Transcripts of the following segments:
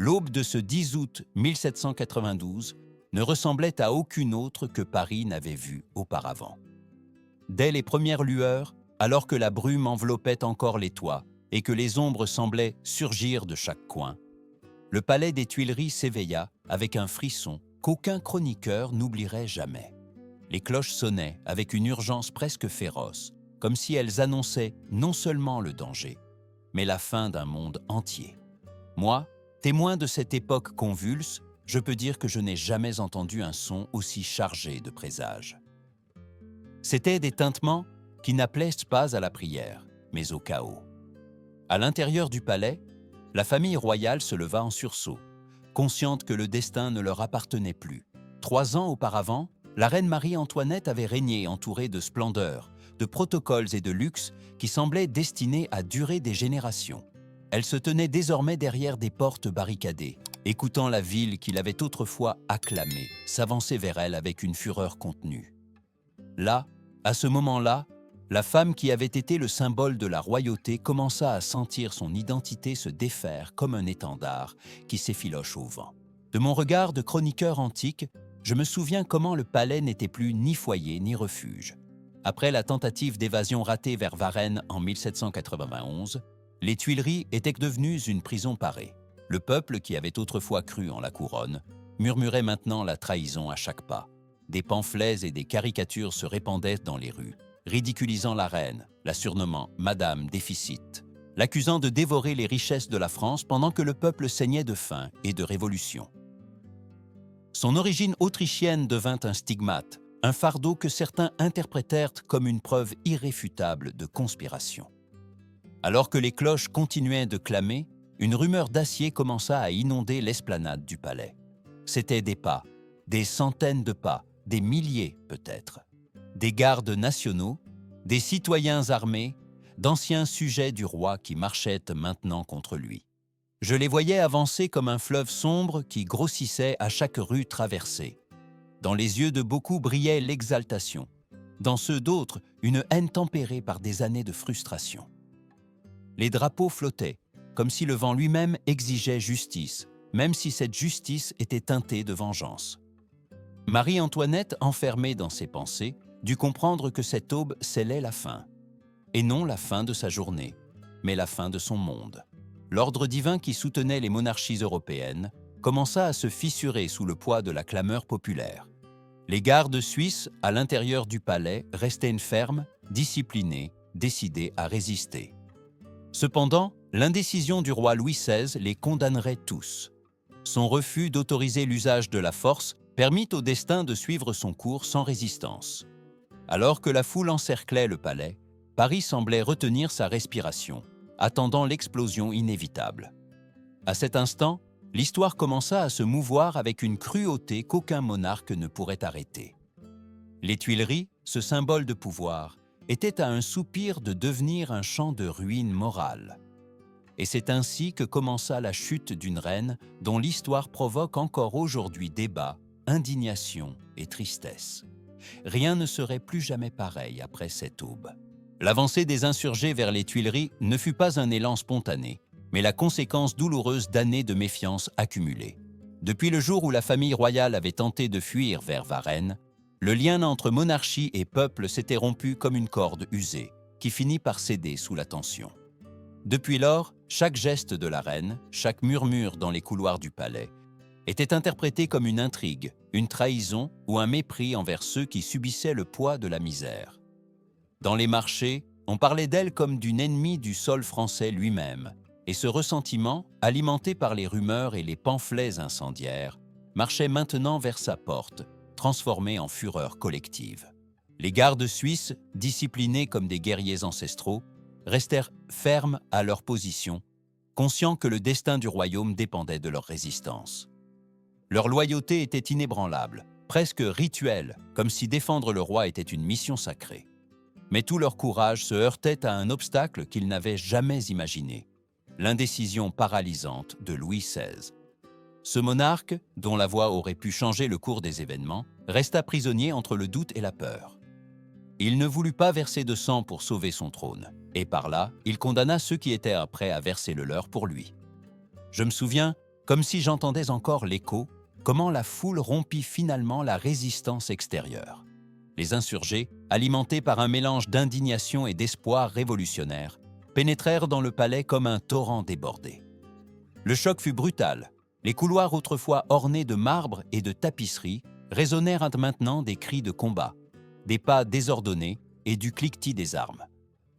l'aube de ce 10 août 1792 ne ressemblait à aucune autre que Paris n'avait vue auparavant. Dès les premières lueurs, alors que la brume enveloppait encore les toits et que les ombres semblaient surgir de chaque coin, le palais des Tuileries s'éveilla avec un frisson qu'aucun chroniqueur n'oublierait jamais. Les cloches sonnaient avec une urgence presque féroce, comme si elles annonçaient non seulement le danger, mais la fin d'un monde entier. Moi, témoin de cette époque convulse, je peux dire que je n'ai jamais entendu un son aussi chargé de présages. C'étaient des tintements qui n'appelaient pas à la prière, mais au chaos. À l'intérieur du palais, la famille royale se leva en sursaut, consciente que le destin ne leur appartenait plus. 3 ans auparavant, la reine Marie-Antoinette avait régné entourée de splendeur, de protocoles et de luxe qui semblaient destinés à durer des générations. Elle se tenait désormais derrière des portes barricadées, écoutant la ville qu'il avait autrefois acclamée s'avancer vers elle avec une fureur contenue. Là, à ce moment-là, la femme qui avait été le symbole de la royauté commença à sentir son identité se défaire comme un étendard qui s'effiloche au vent. De mon regard de chroniqueur antique, je me souviens comment le palais n'était plus ni foyer ni refuge. Après la tentative d'évasion ratée vers Varennes en 1791, les Tuileries étaient devenues une prison parée. Le peuple, qui avait autrefois cru en la couronne, murmurait maintenant la trahison à chaque pas. Des pamphlets et des caricatures se répandaient dans les rues, ridiculisant la reine, la surnommant Madame Déficit, l'accusant de dévorer les richesses de la France pendant que le peuple saignait de faim et de révolution. Son origine autrichienne devint un stigmate, un fardeau que certains interprétèrent comme une preuve irréfutable de conspiration. Alors que les cloches continuaient de clamer, une rumeur d'acier commença à inonder l'esplanade du palais. C'étaient des pas, des centaines de pas, des milliers peut-être. Des gardes nationaux, des citoyens armés, d'anciens sujets du roi qui marchaient maintenant contre lui. Je les voyais avancer comme un fleuve sombre qui grossissait à chaque rue traversée. Dans les yeux de beaucoup brillait l'exaltation, dans ceux d'autres, une haine tempérée par des années de frustration. Les drapeaux flottaient, comme si le vent lui-même exigeait justice, même si cette justice était teintée de vengeance. Marie-Antoinette, enfermée dans ses pensées, dut comprendre que cette aube scellait la fin. Et non la fin de sa journée, mais la fin de son monde. L'ordre divin qui soutenait les monarchies européennes commença à se fissurer sous le poids de la clameur populaire. Les gardes suisses, à l'intérieur du palais, restaient fermes, disciplinés, décidés à résister. Cependant, l'indécision du roi Louis XVI les condamnerait tous. Son refus d'autoriser l'usage de la force permit au destin de suivre son cours sans résistance. Alors que la foule encerclait le palais, Paris semblait retenir sa respiration, attendant l'explosion inévitable. À cet instant, l'histoire commença à se mouvoir avec une cruauté qu'aucun monarque ne pourrait arrêter. Les Tuileries, ce symbole de pouvoir, étaient à un soupir de devenir un champ de ruines morales. Et c'est ainsi que commença la chute d'une reine dont l'histoire provoque encore aujourd'hui débat, indignation et tristesse. Rien ne serait plus jamais pareil après cette aube. L'avancée des insurgés vers les Tuileries ne fut pas un élan spontané, mais la conséquence douloureuse d'années de méfiance accumulées. Depuis le jour où la famille royale avait tenté de fuir vers Varennes, le lien entre monarchie et peuple s'était rompu comme une corde usée, qui finit par céder sous la tension. Depuis lors, chaque geste de la reine, chaque murmure dans les couloirs du palais, était interprété comme une intrigue, une trahison ou un mépris envers ceux qui subissaient le poids de la misère. Dans les marchés, on parlait d'elle comme d'une ennemie du sol français lui-même, et ce ressentiment, alimenté par les rumeurs et les pamphlets incendiaires, marchait maintenant vers sa porte, transformé en fureur collective. Les gardes suisses, disciplinés comme des guerriers ancestraux, restèrent fermes à leur position, conscients que le destin du royaume dépendait de leur résistance. Leur loyauté était inébranlable, presque rituelle, comme si défendre le roi était une mission sacrée. Mais tout leur courage se heurtait à un obstacle qu'ils n'avaient jamais imaginé, l'indécision paralysante de Louis XVI. Ce monarque, dont la voix aurait pu changer le cours des événements, resta prisonnier entre le doute et la peur. Il ne voulut pas verser de sang pour sauver son trône, et par là, il condamna ceux qui étaient prêts à verser le leur pour lui. Je me souviens, Comme si j'entendais encore l'écho, comment la foule rompit finalement la résistance extérieure. Les insurgés, alimentés par un mélange d'indignation et d'espoir révolutionnaire, pénétrèrent dans le palais comme un torrent débordé. Le choc fut brutal. Les couloirs autrefois ornés de marbre et de tapisserie résonnèrent maintenant des cris de combat, des pas désordonnés et du cliquetis des armes.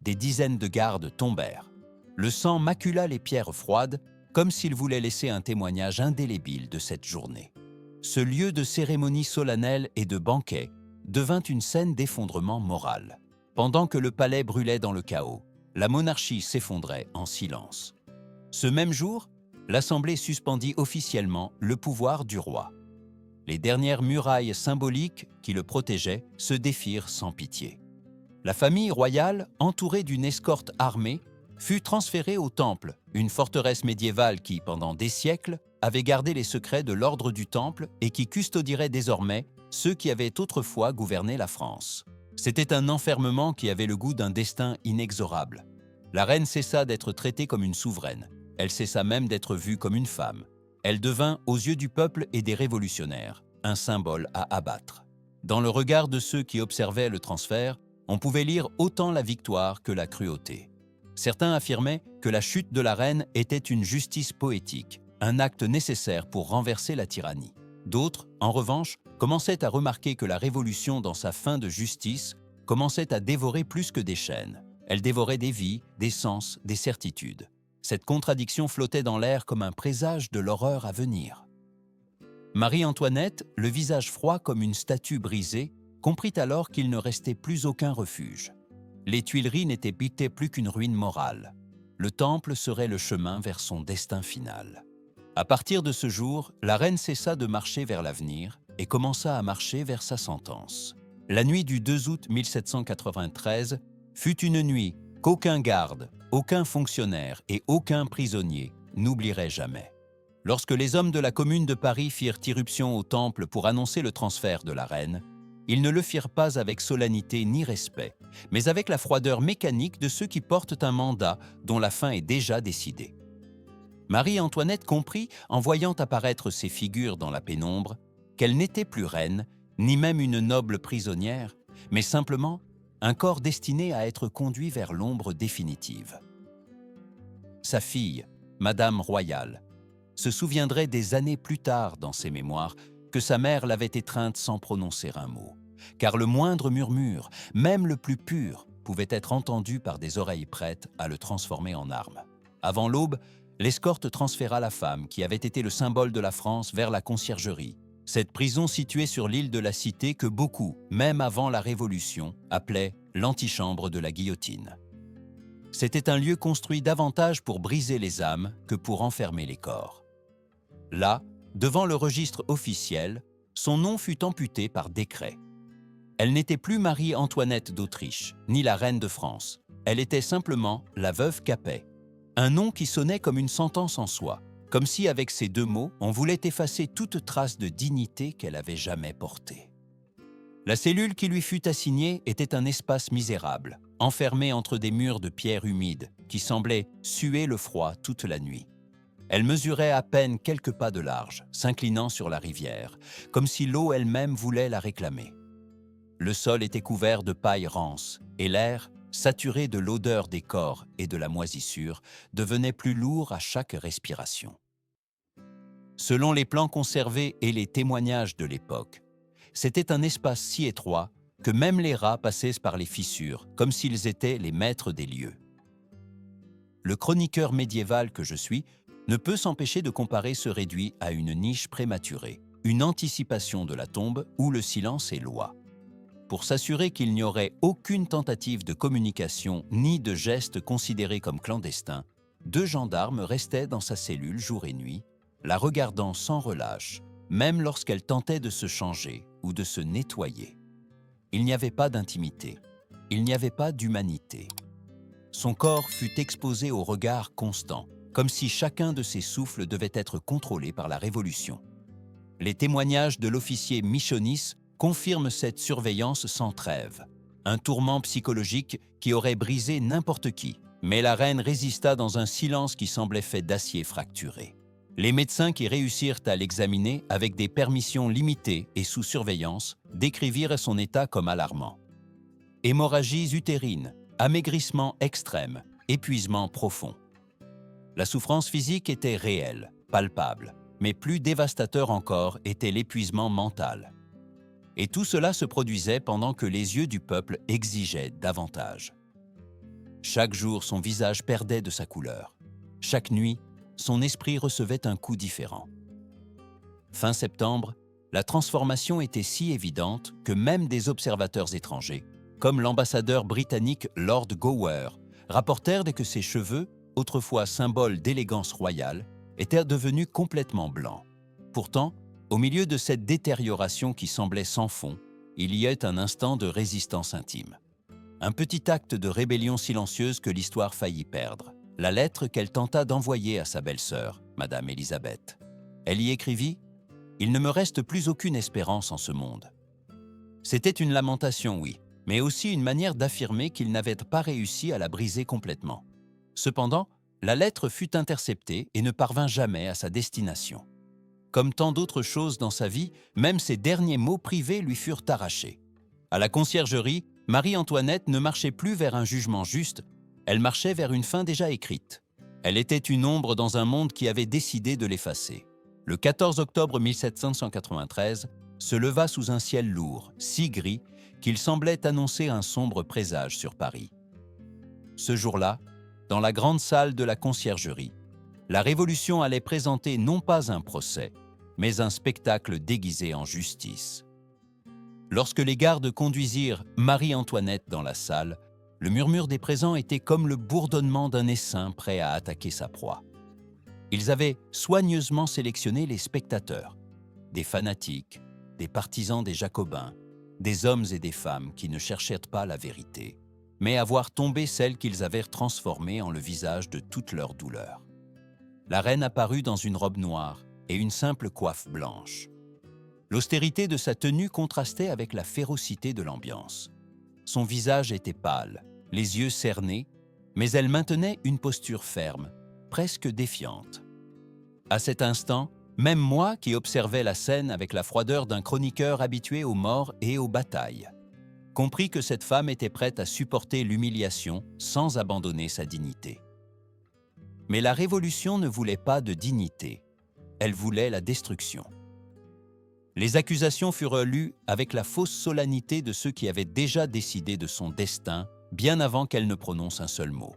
Des dizaines de gardes tombèrent. Le sang macula les pierres froides, comme s'il voulait laisser un témoignage indélébile de cette journée. Ce lieu de cérémonie solennelle et de banquet devint une scène d'effondrement moral. Pendant que le palais brûlait dans le chaos, la monarchie s'effondrait en silence. Ce même jour, l'Assemblée suspendit officiellement le pouvoir du roi. Les dernières murailles symboliques qui le protégeaient se défirent sans pitié. La famille royale, entourée d'une escorte armée, fut transférée au Temple, une forteresse médiévale qui, pendant des siècles, avait gardé les secrets de l'ordre du Temple et qui custodierait désormais ceux qui avaient autrefois gouverné la France. C'était un enfermement qui avait le goût d'un destin inexorable. La reine cessa d'être traitée comme une souveraine. Elle cessa même d'être vue comme une femme. Elle devint, aux yeux du peuple et des révolutionnaires, un symbole à abattre. Dans le regard de ceux qui observaient le transfert, on pouvait lire autant la victoire que la cruauté. Certains affirmaient que la chute de la reine était une justice poétique, un acte nécessaire pour renverser la tyrannie. D'autres, en revanche, commençaient à remarquer que la révolution, dans sa fin de justice, commençait à dévorer plus que des chaînes. Elle dévorait des vies, des sens, des certitudes. Cette contradiction flottait dans l'air comme un présage de l'horreur à venir. Marie-Antoinette, le visage froid comme une statue brisée, comprit alors qu'il ne restait plus aucun refuge. Les Tuileries n'étaient plus qu'une ruine morale. Le Temple serait le chemin vers son destin final. À partir de ce jour, la reine cessa de marcher vers l'avenir et commença à marcher vers sa sentence. La nuit du 2 août 1793 fut une nuit qu'aucun garde, aucun fonctionnaire et aucun prisonnier n'oublierait jamais. Lorsque les hommes de la Commune de Paris firent irruption au Temple pour annoncer le transfert de la reine, ils ne le firent pas avec solennité ni respect, mais avec la froideur mécanique de ceux qui portent un mandat dont la fin est déjà décidée. Marie-Antoinette comprit, en voyant apparaître ces figures dans la pénombre, qu'elle n'était plus reine, ni même une noble prisonnière, mais simplement un corps destiné à être conduit vers l'ombre définitive. Sa fille, Madame Royale, se souviendrait des années plus tard dans ses mémoires que sa mère l'avait étreinte sans prononcer un mot, car le moindre murmure, même le plus pur, pouvait être entendu par des oreilles prêtes à le transformer en arme. Avant l'aube, l'escorte transféra la femme qui avait été le symbole de la France vers la conciergerie, cette prison située sur l'île de la Cité que beaucoup, même avant la Révolution, appelaient l'antichambre de la guillotine. C'était un lieu construit davantage pour briser les âmes que pour enfermer les corps. Là, devant le registre officiel, son nom fut amputé par décret. Elle n'était plus Marie-Antoinette d'Autriche, ni la reine de France. Elle était simplement la veuve Capet. Un nom qui sonnait comme une sentence en soi, comme si avec ces deux mots, on voulait effacer toute trace de dignité qu'elle avait jamais portée. La cellule qui lui fut assignée était un espace misérable, enfermé entre des murs de pierre humide qui semblaient suer le froid toute la nuit. Elle mesurait à peine quelques pas de large, s'inclinant sur la rivière, comme si l'eau elle-même voulait la réclamer. Le sol était couvert de paille rance, et l'air, saturé de l'odeur des corps et de la moisissure, devenait plus lourd à chaque respiration. Selon les plans conservés et les témoignages de l'époque, c'était un espace si étroit que même les rats passaient par les fissures, comme s'ils étaient les maîtres des lieux. Le chroniqueur médiéval que je suis ne peut s'empêcher de comparer ce réduit à une niche prématurée, une anticipation de la tombe où le silence est loi. Pour s'assurer qu'il n'y aurait aucune tentative de communication ni de geste considéré comme clandestin, 2 gendarmes restaient dans sa cellule jour et nuit, la regardant sans relâche, même lorsqu'elle tentait de se changer ou de se nettoyer. Il n'y avait pas d'intimité, il n'y avait pas d'humanité. Son corps fut exposé au regard constant, comme si chacun de ses souffles devait être contrôlé par la Révolution. Les témoignages de l'officier Michonis confirment cette surveillance sans trêve, un tourment psychologique qui aurait brisé n'importe qui, mais la reine résista dans un silence qui semblait fait d'acier fracturé. Les médecins qui réussirent à l'examiner avec des permissions limitées et sous surveillance décrivirent son état comme alarmant. Hémorragies utérines, amaigrissement extrême, épuisement profond. La souffrance physique était réelle, palpable, mais plus dévastateur encore était l'épuisement mental. Et tout cela se produisait pendant que les yeux du peuple exigeaient davantage. Chaque jour, son visage perdait de sa couleur. Chaque nuit, son esprit recevait un coup différent. Fin septembre, la transformation était si évidente que même des observateurs étrangers, comme l'ambassadeur britannique Lord Gower, rapportèrent que ses cheveux, autrefois symbole d'élégance royale, étaient devenus complètement blancs. Pourtant, au milieu de cette détérioration qui semblait sans fond, il y a un instant de résistance intime. Un petit acte de rébellion silencieuse que l'histoire faillit perdre. La lettre qu'elle tenta d'envoyer à sa belle-sœur, Madame Élisabeth. Elle y écrivit « Il ne me reste plus aucune espérance en ce monde ». C'était une lamentation, oui, mais aussi une manière d'affirmer qu'il n'avait pas réussi à la briser complètement. Cependant, la lettre fut interceptée et ne parvint jamais à sa destination. Comme tant d'autres choses dans sa vie, même ses derniers mots privés lui furent arrachés. À la conciergerie, Marie-Antoinette ne marchait plus vers un jugement juste, elle marchait vers une fin déjà écrite. Elle était une ombre dans un monde qui avait décidé de l'effacer. Le 14 octobre 1793 se leva sous un ciel lourd, si gris, qu'il semblait annoncer un sombre présage sur Paris. Ce jour-là, dans la grande salle de la conciergerie, la Révolution allait présenter non pas un procès, mais un spectacle déguisé en justice. Lorsque les gardes conduisirent Marie-Antoinette dans la salle, le murmure des présents était comme le bourdonnement d'un essaim prêt à attaquer sa proie. Ils avaient soigneusement sélectionné les spectateurs, des fanatiques, des partisans des Jacobins, des hommes et des femmes qui ne cherchaient pas la vérité, mais à voir tomber celle qu'ils avaient transformée en le visage de toute leur douleur. La reine apparut dans une robe noire et une simple coiffe blanche. L'austérité de sa tenue contrastait avec la férocité de l'ambiance. Son visage était pâle, les yeux cernés, mais elle maintenait une posture ferme, presque défiante. À cet instant, même moi qui observais la scène avec la froideur d'un chroniqueur habitué aux morts et aux batailles, compris que cette femme était prête à supporter l'humiliation sans abandonner sa dignité. Mais la Révolution ne voulait pas de dignité, elle voulait la destruction. Les accusations furent lues avec la fausse solennité de ceux qui avaient déjà décidé de son destin bien avant qu'elle ne prononce un seul mot.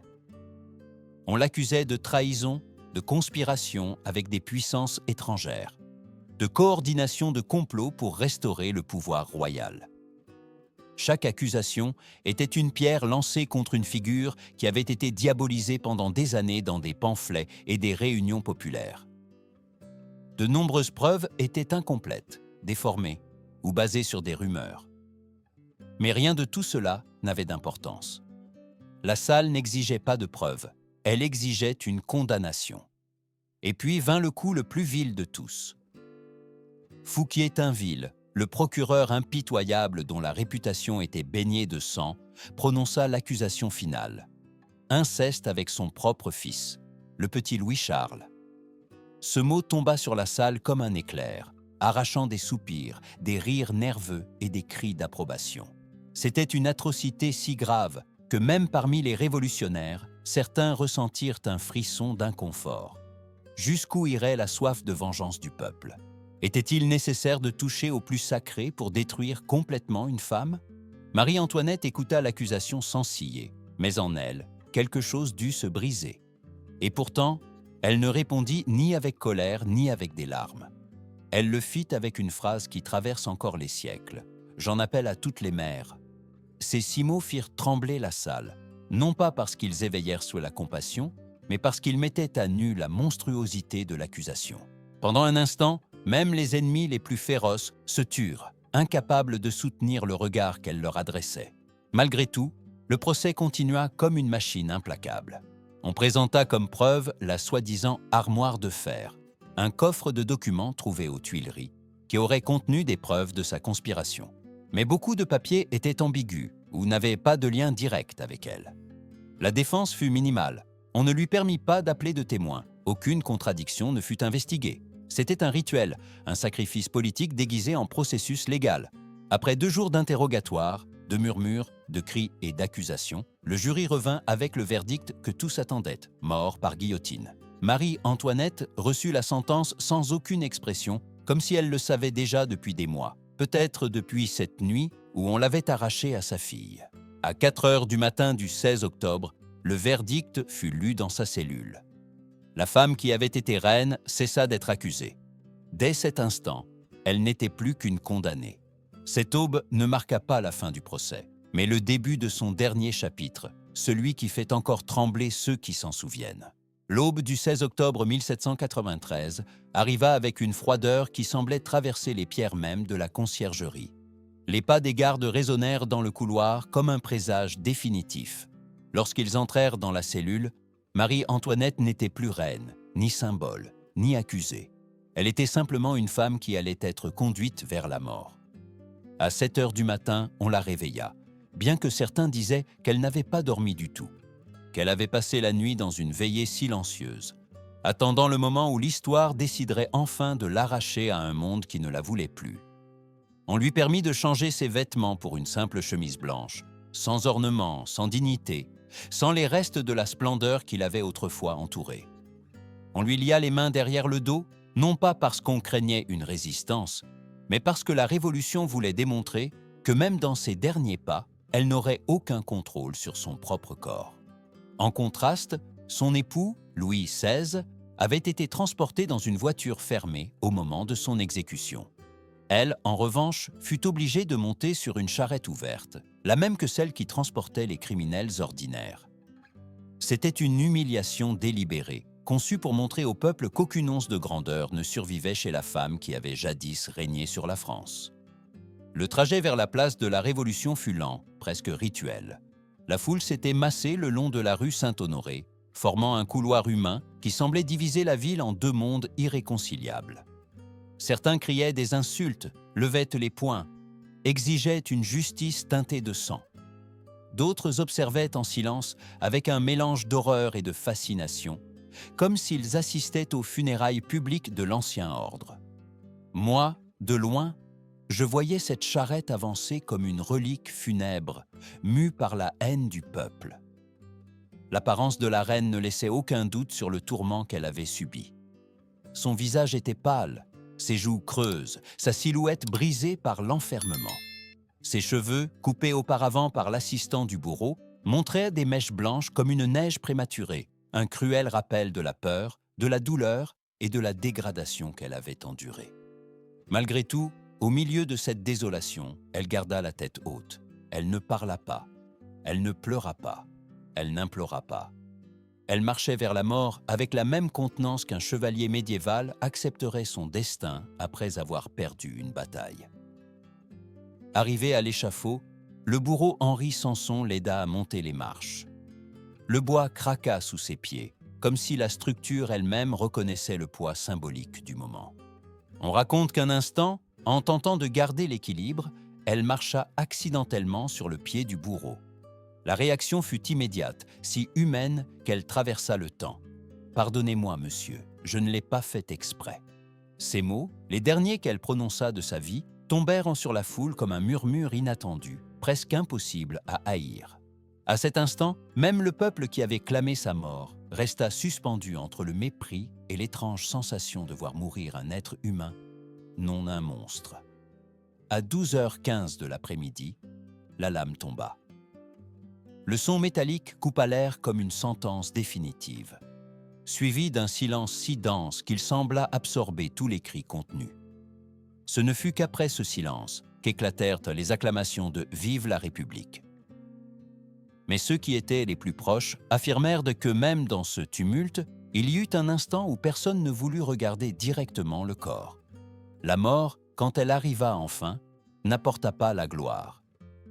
On l'accusait de trahison, de conspiration avec des puissances étrangères, de coordination de complots pour restaurer le pouvoir royal. Chaque accusation était une pierre lancée contre une figure qui avait été diabolisée pendant des années dans des pamphlets et des réunions populaires. De nombreuses preuves étaient incomplètes, déformées ou basées sur des rumeurs. Mais rien de tout cela n'avait d'importance. La salle n'exigeait pas de preuves, elle exigeait une condamnation. Et puis vint le coup le plus vil de tous. Fouquier-Tinville, le procureur impitoyable dont la réputation était baignée de sang, prononça l'accusation finale. Inceste avec son propre fils, le petit Louis-Charles. Ce mot tomba sur la salle comme un éclair, arrachant des soupirs, des rires nerveux et des cris d'approbation. C'était une atrocité si grave que même parmi les révolutionnaires, certains ressentirent un frisson d'inconfort. Jusqu'où irait la soif de vengeance du peuple? Était-il nécessaire de toucher au plus sacré pour détruire complètement une femme? Marie-Antoinette écouta l'accusation sans ciller, mais en elle, quelque chose dut se briser. Et pourtant, elle ne répondit ni avec colère ni avec des larmes. Elle le fit avec une phrase qui traverse encore les siècles. J'en appelle à toutes les mères. Ces 6 mots firent trembler la salle, non pas parce qu'ils éveillèrent sous la compassion, mais parce qu'ils mettaient à nu la monstruosité de l'accusation. Pendant un instant, même les ennemis les plus féroces se turent, incapables de soutenir le regard qu'elle leur adressait. Malgré tout, le procès continua comme une machine implacable. On présenta comme preuve la soi-disant armoire de fer, un coffre de documents trouvé aux Tuileries, qui aurait contenu des preuves de sa conspiration. Mais beaucoup de papiers étaient ambigus ou n'avaient pas de lien direct avec elle. La défense fut minimale. On ne lui permit pas d'appeler de témoins, Aucune contradiction ne fut investiguée. C'était un rituel, un sacrifice politique déguisé en processus légal. Après 2 jours d'interrogatoire, de murmures, de cris et d'accusations, le jury revint avec le verdict que tous attendaient, mort par guillotine. Marie-Antoinette reçut la sentence sans aucune expression, comme si elle le savait déjà depuis des mois, peut-être depuis cette nuit où on l'avait arrachée à sa fille. À 4 heures du matin du 16 octobre, le verdict fut lu dans sa cellule. La femme qui avait été reine cessa d'être accusée. Dès cet instant, elle n'était plus qu'une condamnée. Cette aube ne marqua pas la fin du procès, mais le début de son dernier chapitre, celui qui fait encore trembler ceux qui s'en souviennent. L'aube du 16 octobre 1793 arriva avec une froideur qui semblait traverser les pierres mêmes de la conciergerie. Les pas des gardes résonnèrent dans le couloir comme un présage définitif. Lorsqu'ils entrèrent dans la cellule, Marie-Antoinette n'était plus reine, ni symbole, ni accusée. Elle était simplement une femme qui allait être conduite vers la mort. À 7 heures du matin, on la réveilla, bien que certains disaient qu'elle n'avait pas dormi du tout, qu'elle avait passé la nuit dans une veillée silencieuse, attendant le moment où l'histoire déciderait enfin de l'arracher à un monde qui ne la voulait plus. On lui permit de changer ses vêtements pour une simple chemise blanche, sans ornement, sans dignité, sans les restes de la splendeur qui l'avait autrefois entourée. On lui lia les mains derrière le dos, non pas parce qu'on craignait une résistance, mais parce que la Révolution voulait démontrer que même dans ses derniers pas, elle n'aurait aucun contrôle sur son propre corps. En contraste, son époux, Louis XVI, avait été transporté dans une voiture fermée au moment de son exécution. Elle, en revanche, fut obligée de monter sur une charrette ouverte, la même que celle qui transportait les criminels ordinaires. C'était une humiliation délibérée, conçue pour montrer au peuple qu'aucune once de grandeur ne survivait chez la femme qui avait jadis régné sur la France. Le trajet vers la place de la Révolution fut lent, presque rituel. La foule s'était massée le long de la rue Saint-Honoré, formant un couloir humain qui semblait diviser la ville en 2 mondes irréconciliables. Certains criaient des insultes, levaient les poings, exigeaient une justice teintée de sang. D'autres observaient en silence avec un mélange d'horreur et de fascination, comme s'ils assistaient aux funérailles publiques de l'ancien ordre. Moi, de loin, je voyais cette charrette avancer comme une relique funèbre, mue par la haine du peuple. L'apparence de la reine ne laissait aucun doute sur le tourment qu'elle avait subi. Son visage était pâle, ses joues creuses, sa silhouette brisée par l'enfermement. Ses cheveux, coupés auparavant par l'assistant du bourreau, montraient des mèches blanches comme une neige prématurée, un cruel rappel de la peur, de la douleur et de la dégradation qu'elle avait endurée. Malgré tout, au milieu de cette désolation, elle garda la tête haute. Elle ne parla pas, elle ne pleura pas, elle n'implora pas. Elle marchait vers la mort avec la même contenance qu'un chevalier médiéval accepterait son destin après avoir perdu une bataille. Arrivé à l'échafaud, le bourreau Henri Sanson l'aida à monter les marches. Le bois craqua sous ses pieds, comme si la structure elle-même reconnaissait le poids symbolique du moment. On raconte qu'un instant, en tentant de garder l'équilibre, elle marcha accidentellement sur le pied du bourreau. La réaction fut immédiate, si humaine qu'elle traversa le temps. « Pardonnez-moi, monsieur, je ne l'ai pas fait exprès. » Ces mots, les derniers qu'elle prononça de sa vie, tombèrent sur la foule comme un murmure inattendu, presque impossible à haïr. À cet instant, même le peuple qui avait clamé sa mort resta suspendu entre le mépris et l'étrange sensation de voir mourir un être humain, non un monstre. À 12h15 de l'après-midi, la lame tomba. Le son métallique coupa l'air comme une sentence définitive, suivi d'un silence si dense qu'il sembla absorber tous les cris contenus. Ce ne fut qu'après ce silence qu'éclatèrent les acclamations de « Vive la République ». Mais ceux qui étaient les plus proches affirmèrent que même dans ce tumulte, il y eut un instant où personne ne voulut regarder directement le corps. La mort, quand elle arriva enfin, n'apporta pas la gloire.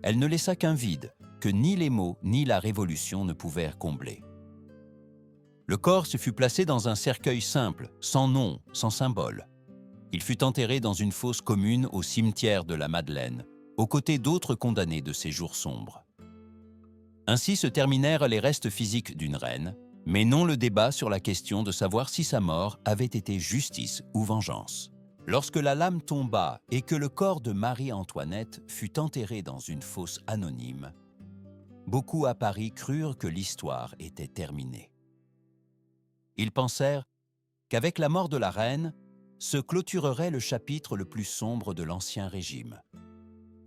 Elle ne laissa qu'un vide que ni les mots ni la Révolution ne pouvaient combler. Le corps se fut placé dans un cercueil simple, sans nom, sans symbole. Il fut enterré dans une fosse commune au cimetière de la Madeleine, aux côtés d'autres condamnés de ces jours sombres. Ainsi se terminèrent les restes physiques d'une reine, mais non le débat sur la question de savoir si sa mort avait été justice ou vengeance. Lorsque la lame tomba et que le corps de Marie-Antoinette fut enterré dans une fosse anonyme, beaucoup à Paris crurent que l'histoire était terminée. Ils pensèrent qu'avec la mort de la reine, se clôturerait le chapitre le plus sombre de l'Ancien Régime,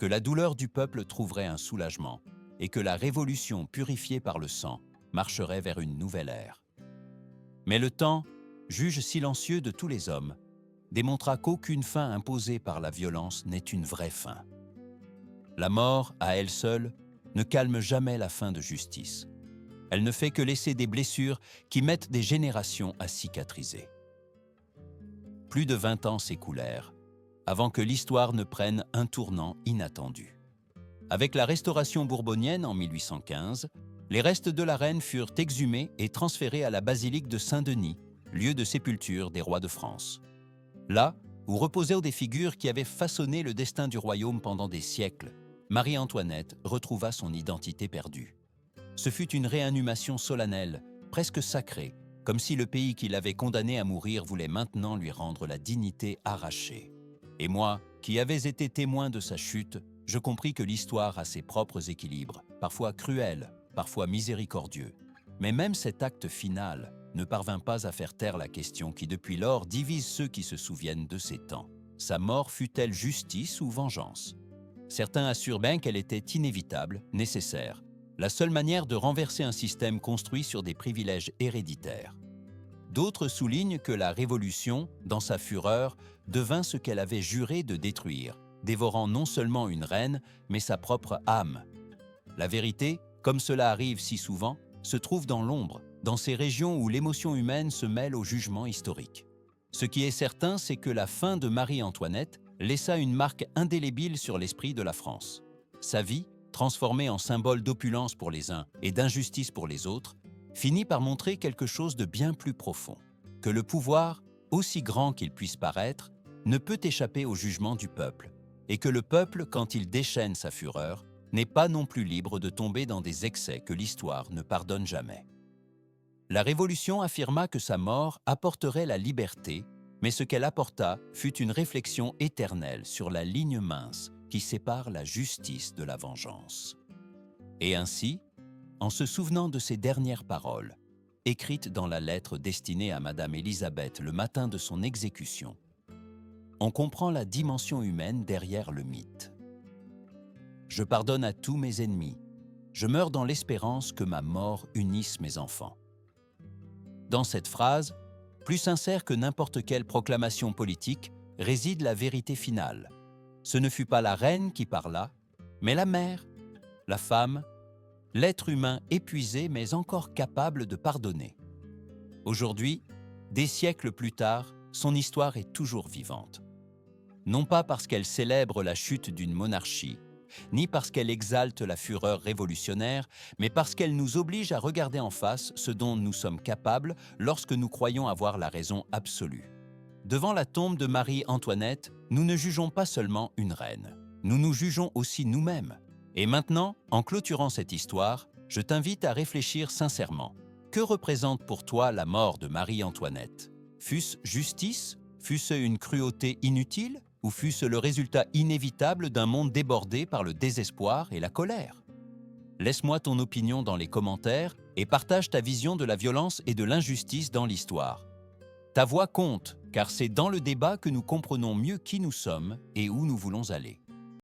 que la douleur du peuple trouverait un soulagement et que la révolution purifiée par le sang marcherait vers une nouvelle ère. Mais le temps, juge silencieux de tous les hommes, démontra qu'aucune fin imposée par la violence n'est une vraie fin. La mort, à elle seule, ne calme jamais la faim de justice. Elle ne fait que laisser des blessures qui mettent des générations à cicatriser. Plus de 20 ans s'écoulèrent avant que l'histoire ne prenne un tournant inattendu. Avec la restauration bourbonienne en 1815, les restes de la reine furent exhumés et transférés à la basilique de Saint-Denis, lieu de sépulture des rois de France. Là où reposaient des figures qui avaient façonné le destin du royaume pendant des siècles, Marie-Antoinette retrouva son identité perdue. Ce fut une réinhumation solennelle, presque sacrée, comme si le pays qui l'avait condamnée à mourir voulait maintenant lui rendre la dignité arrachée. Et moi, qui avais été témoin de sa chute, je compris que l'histoire a ses propres équilibres, parfois cruels, parfois miséricordieux. Mais même cet acte final ne parvint pas à faire taire la question qui depuis lors divise ceux qui se souviennent de ces temps. Sa mort fut-elle justice ou vengeance? Certains assurent bien qu'elle était inévitable, nécessaire, la seule manière de renverser un système construit sur des privilèges héréditaires. D'autres soulignent que la Révolution, dans sa fureur, devint ce qu'elle avait juré de détruire, dévorant non seulement une reine, mais sa propre âme. La vérité, comme cela arrive si souvent, se trouve dans l'ombre, dans ces régions où l'émotion humaine se mêle au jugement historique. Ce qui est certain, c'est que la fin de Marie-Antoinette laissa une marque indélébile sur l'esprit de la France. Sa vie, transformée en symbole d'opulence pour les uns et d'injustice pour les autres, finit par montrer quelque chose de bien plus profond, que le pouvoir, aussi grand qu'il puisse paraître, ne peut échapper au jugement du peuple, et que le peuple, quand il déchaîne sa fureur, n'est pas non plus libre de tomber dans des excès que l'histoire ne pardonne jamais. La Révolution affirma que sa mort apporterait la liberté, mais ce qu'elle apporta fut une réflexion éternelle sur la ligne mince qui sépare la justice de la vengeance. Et ainsi, en se souvenant de ces dernières paroles, écrites dans la lettre destinée à Madame Élisabeth le matin de son exécution, on comprend la dimension humaine derrière le mythe. Je pardonne à tous mes ennemis. Je meurs dans l'espérance que ma mort unisse mes enfants. Dans cette phrase, plus sincère que n'importe quelle proclamation politique, réside la vérité finale. Ce ne fut pas la reine qui parla, mais la mère, la femme, l'être humain épuisé mais encore capable de pardonner. Aujourd'hui, des siècles plus tard, son histoire est toujours vivante. Non pas parce qu'elle célèbre la chute d'une monarchie, ni parce qu'elle exalte la fureur révolutionnaire, mais parce qu'elle nous oblige à regarder en face ce dont nous sommes capables lorsque nous croyons avoir la raison absolue. Devant la tombe de Marie-Antoinette, nous ne jugeons pas seulement une reine, nous nous jugeons aussi nous-mêmes. Et maintenant, en clôturant cette histoire, je t'invite à réfléchir sincèrement. Que représente pour toi la mort de Marie-Antoinette? Fût-ce justice? Fût-ce une cruauté inutile? Ou fût-ce le résultat inévitable d'un monde débordé par le désespoir et la colère? Laisse-moi ton opinion dans les commentaires et partage ta vision de la violence et de l'injustice dans l'histoire. Ta voix compte, car c'est dans le débat que nous comprenons mieux qui nous sommes et où nous voulons aller.